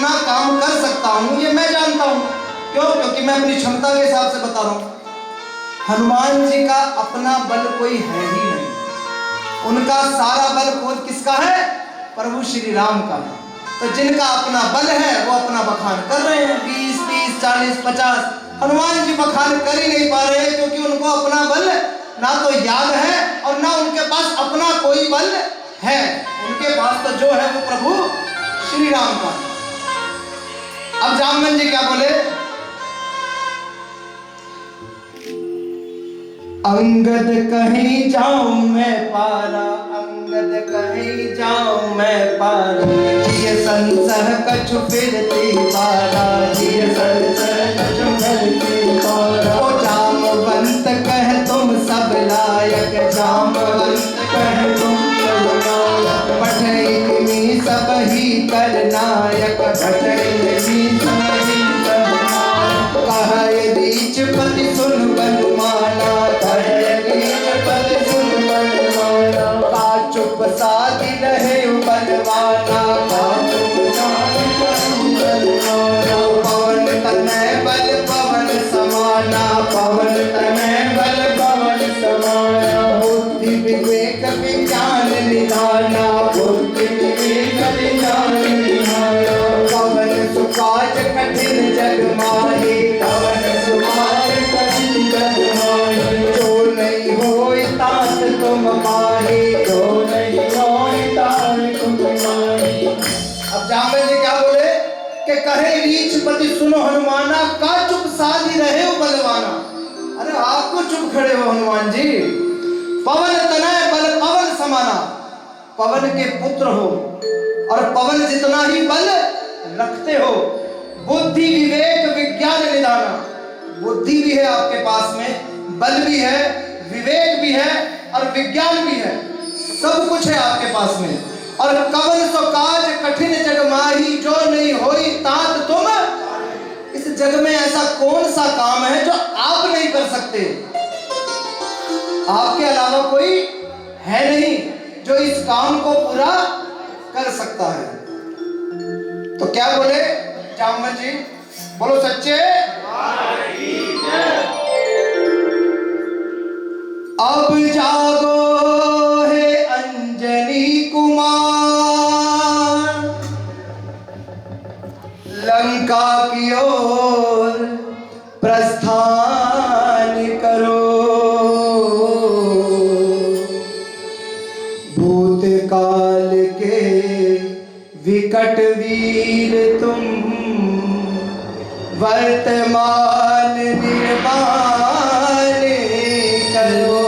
अपना काम कर सकता हूँ ये मैं जानता हूँ। क्यों? क्योंकि मैं अपनी क्षमता के हिसाब से बता रहा हूँ। हनुमान जी का अपना बल कोई है ही नहीं, उनका सारा बल खुद किसका है? प्रभु श्री राम का है। तो जिनका अपना बल है वो अपना बखान कर रहे हैं, 20, 30, 40, 50। हनुमान जी बखान कर ही नहीं पा रहे हैं क्योंकि उनको अपना बल ना तो याद है और ना उनके पास अपना कोई बल है। उनके पास तो जो है वो प्रभु श्री राम का है। अब जामवन जी क्या बोले? अंगद कहीं जाऊं मैं पारा, अंगद कहीं जाऊं मैं पारा, जिय संसह कछु फिरती पारा, जिय संसह कछु फिरती पारा। ओ जामवंत कह तुम सब लायक, जामवंत कह तुम सब लायक, पठई सब ही कर नायक, पठई सब ही कर नायक। कहे बीच पति सुन बनुमाना, चुप साधी रहे बलवाना, पवन तनय बल पवन समाना, पवन तनय बल पवन समाना। बुद्धि विवेक विज्ञान निधाना, बुद्धि विवेक विज्ञान निधाना। पवन सुकाज कठिन जग माही, पवन सुकाज कठिन जग माही। जो नहीं होई तात तुम माही, जो नहीं होई तात तुम माही। अब जामवन जी क्या बोले कि कहे रीछ पति सुनो हनुमाना, का चुप साधी रहे हो बलवाना। अरे आप तो चुप खड़े हो हनुमान जी। पवन तनय बल पवन समाना, पवन के पुत्र हो और पवन जितना ही बल रखते हो। बुद्धि विवेक विज्ञान निधाना, बुद्धि भी है आपके पास में, बल भी है, विवेक भी है और विज्ञान भी है, सब कुछ है आपके पास में। और कवन सो काज कठिन जग माही, जो नहीं होई तात तुम। इस जग में ऐसा कौन सा काम है जो आप नहीं कर सकते? आपके अलावा कोई है नहीं जो इस काम को पूरा कर सकता है। तो क्या बोले जामवन जी? बोलो सच्चे। अब जागो हे अंजनी कुमार, लंका की ओर प्रस्थान करो। भूतकाल के विकट वीर तुम, वर्तमान निर्माण करो।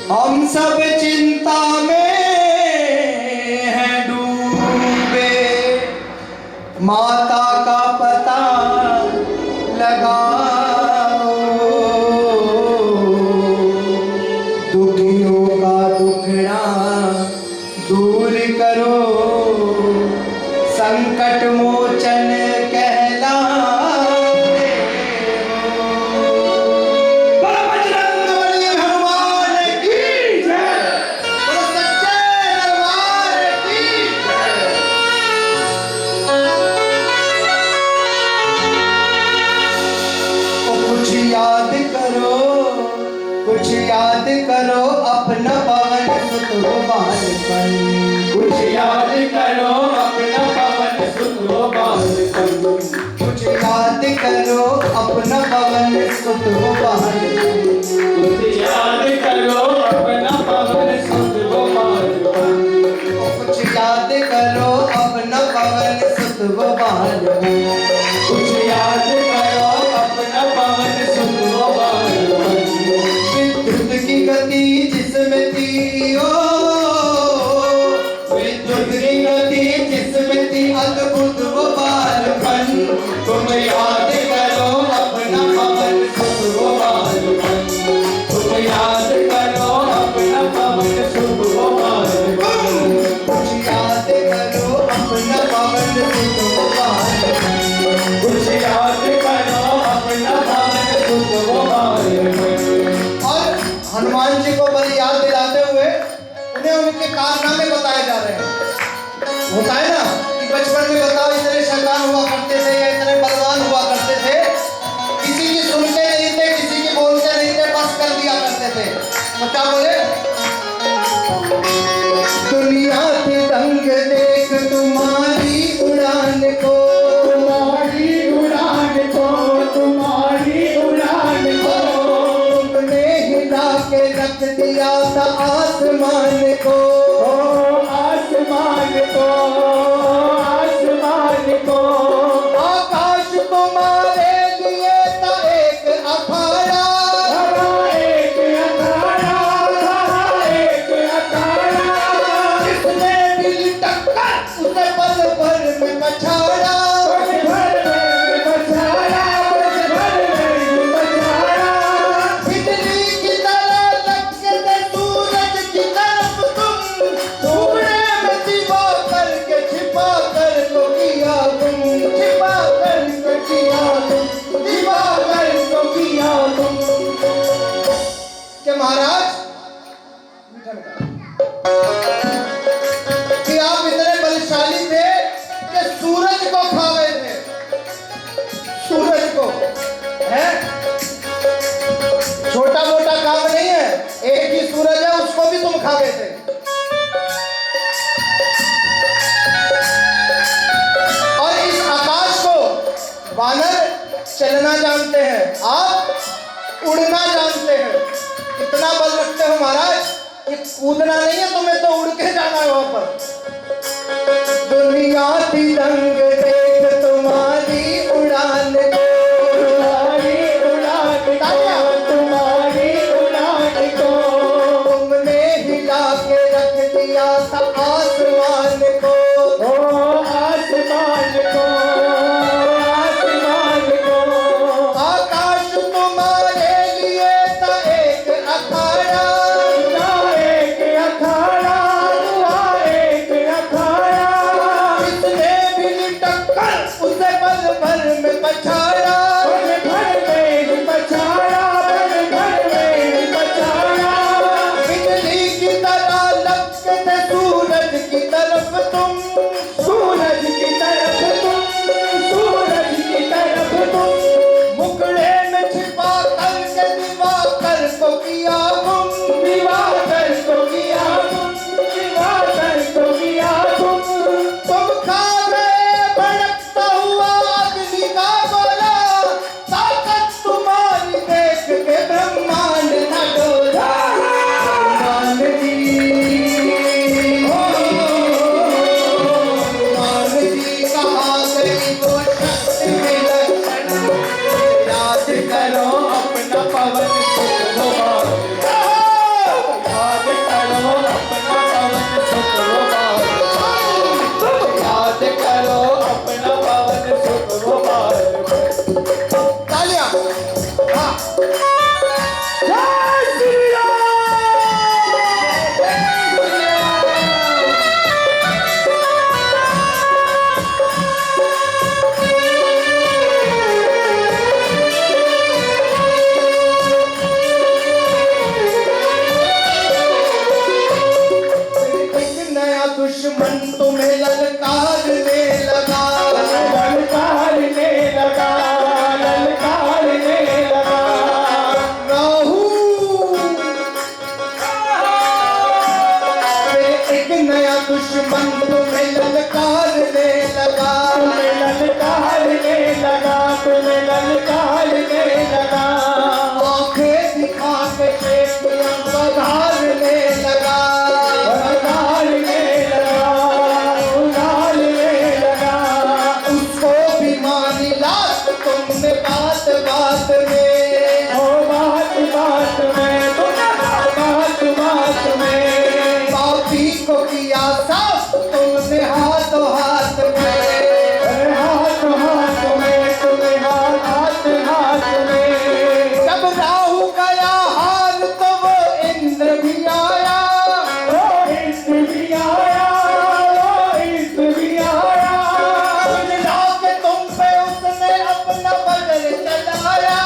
हम सब चिंता में हैं डूबे, माता का पता लगाओ। दुखियों का दुखड़ा दूर करो, संकट मोचन करो अपना पवन सुत हो बालपन, कुछ याद करो अपना पवन सुत हो बालपन, कुछ याद करो अपना पवन सुत हो बालपन, कुछ याद करो अपना पवन सुत हो बालपन, कुछ याद करो अपना पवन सुत हो बालपन, कुछ याद करो अपना पवन सुत हो बालपन। विद्युत की गति जिसमें थी, ओ विद्युत की गति जिसमें थी, अद्भुत वो बालपन। तुम याद करो अपना पवन सुत वो बालपन, तुम याद करो अपना पवन सुत वो बालपन, कुछ याद करो अपना पवन सुत वो बालपन, कुछ याद करो अपना पवन सुत वो बालपन। हनुमान जी को बड़ी याद दिलाते हुए उन्हें उनके कारनामे बताए जा रहे हैं। होता है ना कि हुआ करते थे, ये इतने बलवान हुआ करते थे, किसी की सुनते नहीं थे, किसी की बोलते नहीं थे, बस कर दिया करते थे। तो क्या बोले? दुनिया के दंग देख तुम्हारी उड़ान को, तुम्हारी उड़ान को, तुम्हारी उड़ान को, तुमने हिला के रख दिया था आसमान को, आसमान को, आसमान को। आकाश तुम्हारे लिए था एक अखाड़ा, एक अखाड़ा, एक अखाड़ा। जिसने दिल टक्कर उसे पल भर में पछाड़ा, पल भर में पछाड़ा, पल भर में पछाड़ा। बिजली की तरह लटके थे सूरज की तरफ तुम, सूर्य में दिवा करके छिपा कर तो किया तुम, छिपा कर तो किया तुम, दिवा कर तो किया तुम। कि महाराज कि आप इतने बलशाली थे कि सूरज को खा गए थे, सूरज को है। छोटा मोटा काम नहीं है, एक ही सूरज है, उसको भी तुम खा गए थे। और इस आकाश को वानर चलना जानते हैं, आप उड़ना जानते हैं। इतना बल रखते हो महाराज कि कूदना नहीं है तुम्हें, तो उड़ के जाना है वहां पर। दुनिया की रंग देख तुम्हारी उड़ान को, तुम्हारी उड़ान को, तुम्हारी उड़ान को, तुमने हिला के रख दिया था आसमान को, आसमान को, आसमान को। आकाश तुम्हारे लिए था एक अखाड़ा, एक अखाड़ा, एक अखाड़ा। जिसने भी टक्कर उसे पल भर में पछाड़ा, पल भर में पछाड़ा, पल भर में पछाड़ा। बिजली की तरह लटके थे सूरज की तरफ तुम, सूरज की तरफ तुम, सूरज की तरफ तुम। मुखड़े में छिपा करके दिवा कर तो किया तुम, दिवा कर तो किया तुम, दिवा कर तो किया तुम। तुम खा गए भड़कता हुआ अग्नि का गोला, ताकत तुम्हारी देख के ब्रह्मांड न डोला। हनुमान जी कहाँ गई वो शक्ति में लक्षण, याद करो अपना पवन सुख गोपाल, याद करो अपना पवन सुख गोपाल, याद करो अपना पवन सुख गोपाल। तालियां। हाँ। जय श्री राम। जय श्री राम। एक नया दुश्मन तुम्हें ललकारने लगा, ललकारने लगा, ललकारने लगा। राहु एक नया दुश्मन तुम्हें ललकारने लगा, तुम्हें ललकारने लगा, तुम्हें ललकारने लगा। आंखें दिखा के शेखियां बधारने लगा, बधारने लगा, उधारने लगा। उसको भी मानी लात तुमने बात बात में, ओ बात बात में, बात बात में। पापी को किया साफ तुमने हाथों हाथ में, हाथ हाथ में, तुम्हें हाथ हाथ में। जब राहु गया हार तो वो इंद्र भी आया, वो इंद्र भी आया, वो इंद्र भी आया। के तुम पे उसने अपना बदल चलाया,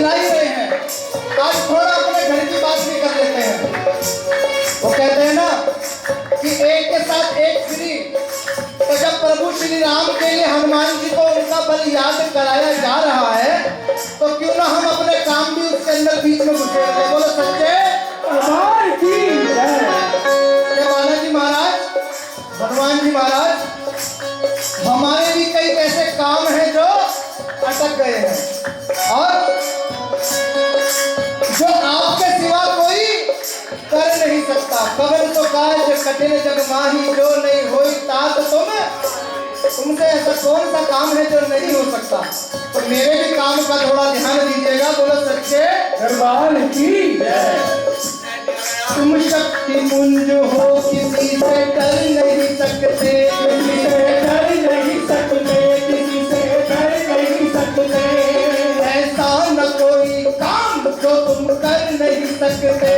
चिल्ला ही रहे हैं, आज थोड़ा अपने घर की बात भी कर लेते हैं। वो कहते हैं ना कि एक के साथ एक फ्री। तो जब प्रभु श्री राम के लिए हनुमान जी को उनका बल याद कराया जा रहा है, तो क्यों ना हम अपने काम भी उसके अंदर बीच में घुसे रहे। बोलो सच्चे भगवान की जय। ये बालाजी महाराज, भगवान जी महाराज, हमारे भी कई ऐसे काम हैं जो अटक गए हैं और जो आपके सिवा कोई कर नहीं सकता। कवन तो काज कठिन जग माही, जो नहीं होई तात तुमसे ऐसा कौन सा काम है जो नहीं हो सकता। तो मेरे भी काम का थोड़ा ध्यान दीजिएगा। बोलो सच्चे दरबार की जय। तुम शक्ति मुंज हो, किसी से डर नहीं सकते, किसी से डर नहीं सकते, किसी से डर नहीं सकते। ऐसा न कोई काम जो तुम कर नहीं सकते,